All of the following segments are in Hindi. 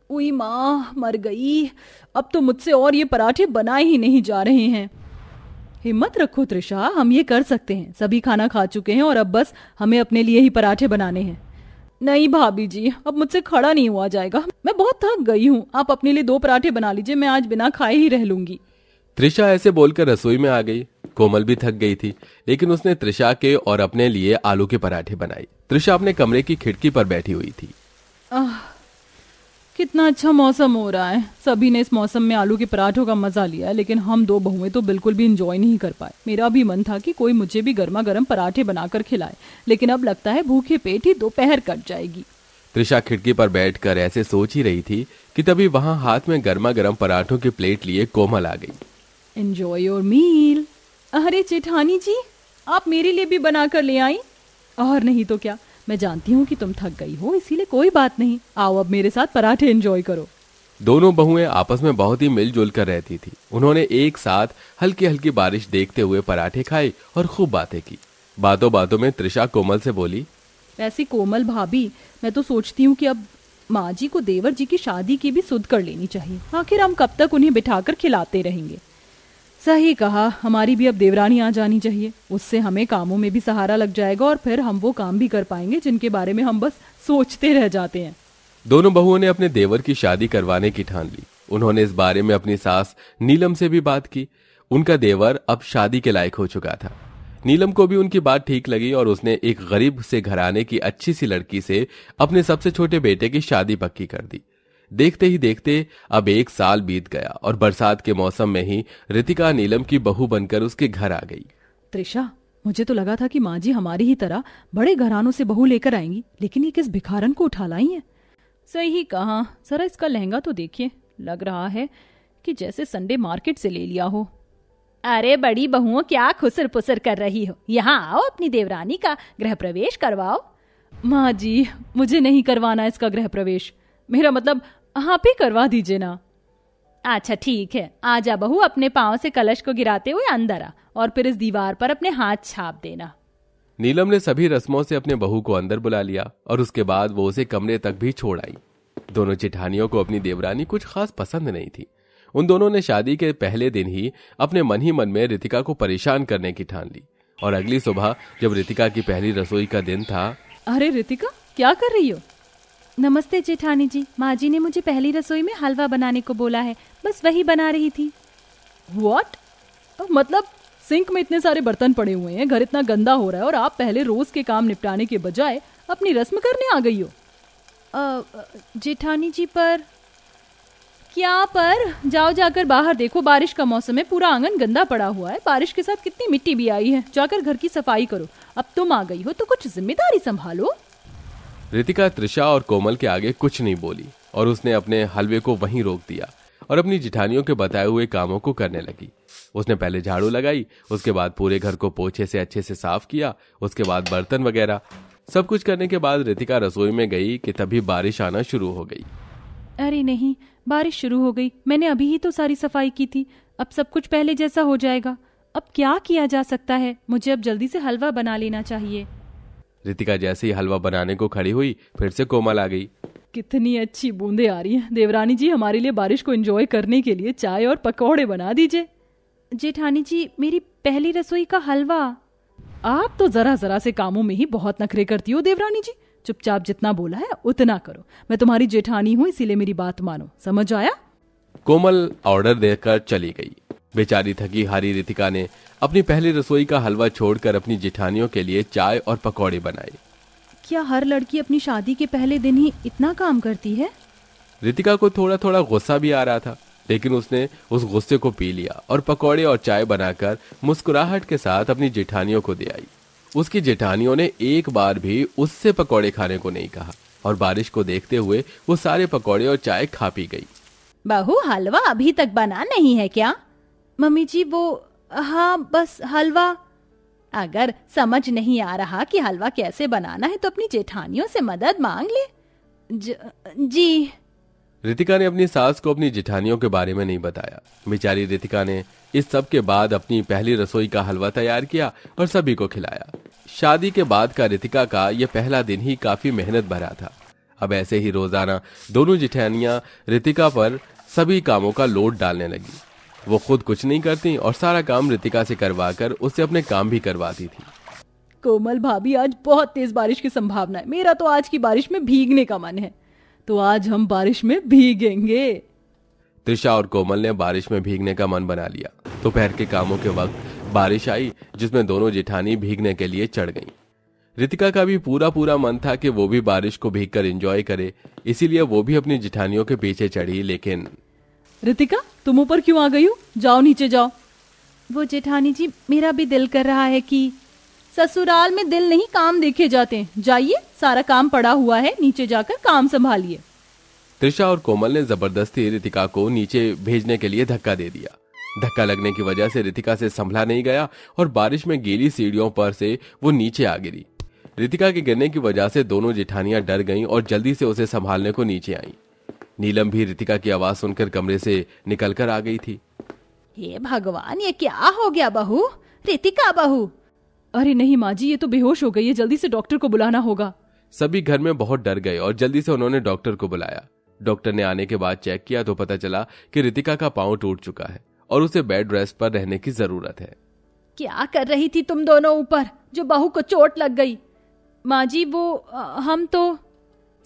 उई माँ, मर गई। अब तो मुझसे और ये पराठे बनाए ही नहीं जा रहे हैं। हिम्मत रखो त्रिशा, हम ये कर सकते हैं। सभी खाना खा चुके हैं और अब बस हमें अपने लिए ही पराठे बनाने हैं। नहीं भाभी जी, अब मुझसे खड़ा नहीं हुआ जाएगा। मैं बहुत थक गई हूँ। आप अपने लिए 2 पराठे बना लीजिए, मैं आज बिना खाए ही रह लूंगी। त्रिशा ऐसे बोलकर रसोई में आ गई। कोमल भी थक गई थी, लेकिन उसने त्रिशा के और अपने लिए आलू के पराठे बनाए। त्रिशा अपने कमरे की खिड़की पर बैठी हुई थी। कितना अच्छा मौसम हो रहा है। सभी ने इस मौसम में आलू के पराठों का मजा लिया है, लेकिन हम 2 बहुएं तो बिल्कुल भी इंजॉय नहीं कर पाए। मेरा भी मन था कि कोई मुझे भी गर्मा गर्म पराठे बनाकर खिलाए, लेकिन अब लगता है भूखे पेट ही दोपहर कट जाएगी। त्रिशा खिड़की पर बैठकर ऐसे सोच ही रही थी कि तभी वहां हाथ में गर्मा गर्म पराठों की प्लेट लिए कोमल आ गई। Enjoy your meal. अरे जेठानी जी, आप मेरे लिए भी बनाकर ले आई। और नहीं तो क्या, मैं जानती हूँ कि तुम थक गई हो, इसीलिए कोई बात नहीं। आओ अब मेरे साथ पराठे एंजॉय करो। दोनों बहुएं आपस में बहुत ही मिलजुल कर रहती थी। उन्होंने एक साथ हल्की हल्की बारिश देखते हुए पराठे खाए और खूब बातें की। बातों बातों में त्रिशा कोमल से बोली, वैसे कोमल भाभी, मैं तो सोचती हूँ कि अब माँ जी को देवर जी की शादी की भी सुध कर लेनी चाहिए। आखिर हम कब तक उन्हें बिठाकर खिलाते रहेंगे। सही कहा, हमारी भी अब देवरानी आ जानी चाहिए। उससे हमें कामों में भी सहारा लग जाएगा और फिर हम वो काम भी कर पाएंगे जिनके बारे में हम बस सोचते रह जाते हैं। दोनों बहुओं ने अपने देवर की शादी करवाने की ठान ली। उन्होंने इस बारे में अपनी सास नीलम से भी बात की। उनका देवर अब शादी के लायक हो चुका था। नीलम को भी उनकी बात ठीक लगी और उसने एक गरीब से घराने की अच्छी सी लड़की से अपने सबसे छोटे बेटे की शादी पक्की कर दी। देखते ही देखते अब 1 साल बीत गया और बरसात के मौसम में ही रितिका नीलम की बहू बनकर उसके घर आ गई। त्रिशा, मुझे तो लगा था कि माँ जी हमारी ही तरह बड़े घरानों से बहू लेकर आएंगी, लेकिन ये किस भिखारन को उठा लाई है। सही कहा। जरा इसका लहंगा तो देखिए, लग रहा है कि जैसे संडे मार्केट से ले लिया हो। अरे बड़ी बहुओं, क्या खुसर पुसर कर रही हो? यहाँ आओ, अपनी देवरानी का गृह प्रवेश करवाओ। माँ जी, मुझे नहीं करवाना इसका गृह प्रवेश। मेरा मतलब आप ही करवा दीजिए ना। अच्छा ठीक है, आजा बहू, अपने पांव से कलश को गिराते हुए अंदर आ और फिर इस दीवार पर अपने हाथ छाप देना। नीलम ने सभी रस्मों से अपने बहू को अंदर बुला लिया और उसके बाद वो उसे कमरे तक भी छोड़ आई। दोनों जेठानियों को अपनी देवरानी कुछ खास पसंद नहीं थी। उन दोनों ने शादी के पहले दिन ही अपने मन ही मन में रितिका को परेशान करने की ठान ली और अगली सुबह जब रितिका की पहली रसोई का दिन था। अरे रितिका, क्या कर रही हो? नमस्ते जेठानी जी, माँ जी ने मुझे पहली रसोई में हलवा बनाने को बोला है, बस वही बना रही थी। व्हाट? मतलब सिंक में इतने सारे बर्तन पड़े हुए हैं, घर इतना गंदा हो रहा है और आप पहले रोज के काम निपटाने के बजाय अपनी रस्म करने आ गई हो। जेठानी जी, पर क्या पर? जाओ जाकर बाहर देखो, बारिश का मौसम है, पूरा आंगन गंदा पड़ा हुआ है। बारिश के साथ कितनी मिट्टी भी आई है। जाकर घर की सफाई करो। अब तुम आ गई हो तो कुछ जिम्मेदारी संभालो। रितिका त्रिशा और कोमल के आगे कुछ नहीं बोली और उसने अपने हलवे को वहीं रोक दिया और अपनी जिठानियों के बताए हुए कामों को करने लगी। उसने पहले झाड़ू लगाई, उसके बाद पूरे घर को पोछे से अच्छे से साफ किया, उसके बाद बर्तन वगैरह सब कुछ करने के बाद रितिका रसोई में गई कि तभी बारिश आना शुरू हो गई। अरे नहीं, बारिश शुरू हो गई। मैंने अभी ही तो सारी सफाई की थी। अब सब कुछ पहले जैसा हो जाएगा। अब क्या किया जा सकता है? मुझे अब जल्दी से हलवा बना लेना चाहिए। रितिका जैसे ही हलवा बनाने को खड़ी हुई, फिर से कोमल आ गई। कितनी अच्छी बूंदे आ रही हैं। देवरानी जी, हमारे लिए बारिश को एंजॉय करने के लिए चाय और पकौड़े बना दीजिए। जेठानी जी, मेरी पहली रसोई का हलवा। आप तो जरा जरा से कामों में ही बहुत नखरे करती हो देवरानी जी। चुपचाप जितना बोला है उतना करो। मैं तुम्हारी जेठानी हूँ, इसीलिए मेरी बात मानो। समझ आया? कोमल ऑर्डर देकर चली गई। बेचारी थकी हारी रितिका ने अपनी पहली रसोई का हलवा छोड़कर अपनी जेठानियों के लिए चाय और पकौड़े बनाए। क्या हर लड़की अपनी शादी के पहले दिन ही इतना काम करती है? रितिका को थोड़ा थोड़ा गुस्सा भी आ रहा था, लेकिन उसने उस गुस्से को पी लिया और पकौड़े और चाय बनाकर मुस्कुराहट के साथ अपनी जेठानियों को दे आई। उसकी जेठानियों ने एक बार भी उससे पकौड़े खाने को नहीं कहा और बारिश को देखते हुए वो सारे पकौड़े और चाय खा पी गई। बहू, हलवा अभी तक बना नहीं है क्या? मम्मी जी, वो हाँ, बस हलवा। अगर समझ नहीं आ रहा कि हलवा कैसे बनाना है तो अपनी जेठानियों से मदद मांग ले। जी। रितिका ने अपनी सास को अपनी जेठानियों के बारे में नहीं बताया। बेचारी रितिका ने इस सब के बाद अपनी पहली रसोई का हलवा तैयार किया और सभी को खिलाया। शादी के बाद का रितिका का यह पहला दिन ही काफी मेहनत भरा था। अब ऐसे ही रोजाना दोनों जेठानियां रितिका पर सभी कामों का लोड डालने लगी। वो खुद कुछ नहीं करती और सारा काम रितिका से करवाकर उससे अपने काम भी करवाती थी। कोमल भाभी, आज बहुत तेज बारिश की संभावना है। मेरा तो आज की बारिश में भीगने का मन है, तो आज हम बारिश में भीगेंगे। त्रिशा और कोमल ने बारिश में भीगने का मन बना लिया। दोपहर के कामों के वक्त बारिश आई, जिसमें दोनों जेठानी भीगने के लिए चढ़ गईं। रितिका का भी पूरा मन था कि वो भी बारिश को भीगकर एंजॉय करे, इसीलिए वो भी अपनी जेठानियों के पीछे चढ़ी। लेकिन रितिका, तुम ऊपर क्यों आ गई हो? जाओ नीचे जाओ। वो जेठानी जी, मेरा भी दिल कर रहा है कि ससुराल में दिल नहीं काम देखे जाते हैं। जाइए, सारा काम पड़ा हुआ है, नीचे जाकर काम संभालिए। त्रिशा और कोमल ने जबरदस्ती रितिका को नीचे भेजने के लिए धक्का दे दिया। धक्का लगने की वजह से रितिका से संभला नहीं गया और बारिश में गीली सीढ़ियों पर से वो नीचे आ गिरी। रितिका के गिरने की वजह से दोनों जेठानियां डर गईं और जल्दी से उसे संभालने को नीचे आईं। नीलम भी रितिका की आवाज सुनकर कमरे से निकलकर आ गई थी। हे भगवान, ये क्या हो गया बहू? रितिका बहू! अरे नहीं माँ जी, ये तो बेहोश हो गई है, जल्दी से डॉक्टर को बुलाना होगा। सभी घर में बहुत डर गए और जल्दी से उन्होंने डॉक्टर को बुलाया। डॉक्टर ने आने के बाद चेक किया तो पता चला कि रितिका का पांव टूट चुका है और उसे बेड रेस्ट पर रहने की जरूरत है। क्या कर रही थी तुम दोनों ऊपर, जो बहू को चोट लग गई? माँ जी, वो हम तो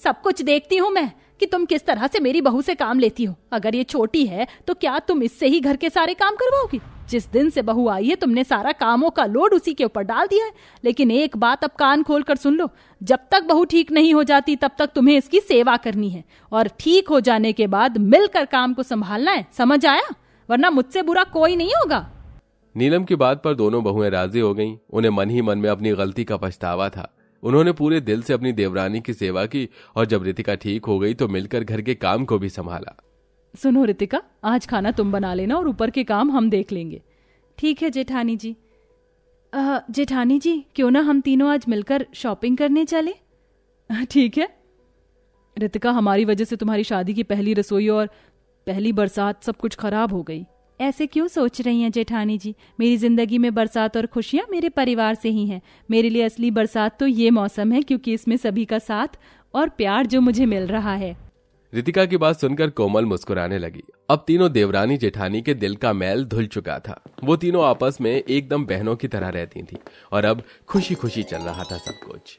सब कुछ देखती हूँ मैं कि तुम किस तरह से मेरी बहू से काम लेती हो। अगर ये छोटी है तो क्या तुम इससे ही घर के सारे काम करवाओगी? जिस दिन से बहू आई है तुमने सारा कामों का लोड उसी के ऊपर डाल दिया है। लेकिन एक बात अब कान खोल कर सुन लो, जब तक बहू ठीक नहीं हो जाती तब तक तुम्हें इसकी सेवा करनी है और ठीक हो जाने के बाद मिलकर काम को संभालना है, समझ आया? वरना मुझसे बुरा कोई नहीं होगा। नीलम की बात पर दोनों बहुएं राजी हो गईं। उन्हें मन ही मन में अपनी गलती का पछतावा था। उन्होंने पूरे दिल से अपनी देवरानी की सेवा की और जब रितिका ठीक हो गई तो मिलकर घर के काम को भी संभाला। सुनो रितिका, आज खाना तुम बना लेना और ऊपर के काम हम देख लेंगे। ठीक है जेठानी जी। जेठानी जी, क्यों ना हम तीनों आज मिलकर शॉपिंग करने चले? ठीक है। रितिका, हमारी वजह से तुम्हारी शादी की पहली रसोई और पहली बरसात सब कुछ खराब हो गई। ऐसे क्यों सोच रही हैं जेठानी जी? मेरी जिंदगी में बरसात और खुशियां मेरे परिवार से ही हैं। मेरे लिए असली बरसात तो ये मौसम है, क्योंकि इसमें सभी का साथ और प्यार जो मुझे मिल रहा है। रितिका की बात सुनकर कोमल मुस्कुराने लगी। अब तीनों देवरानी जेठानी के दिल का मैल धुल चुका था। वो तीनों आपस में एकदम बहनों की तरह रहती थी और अब खुशी खुशी चल रहा था सब कुछ।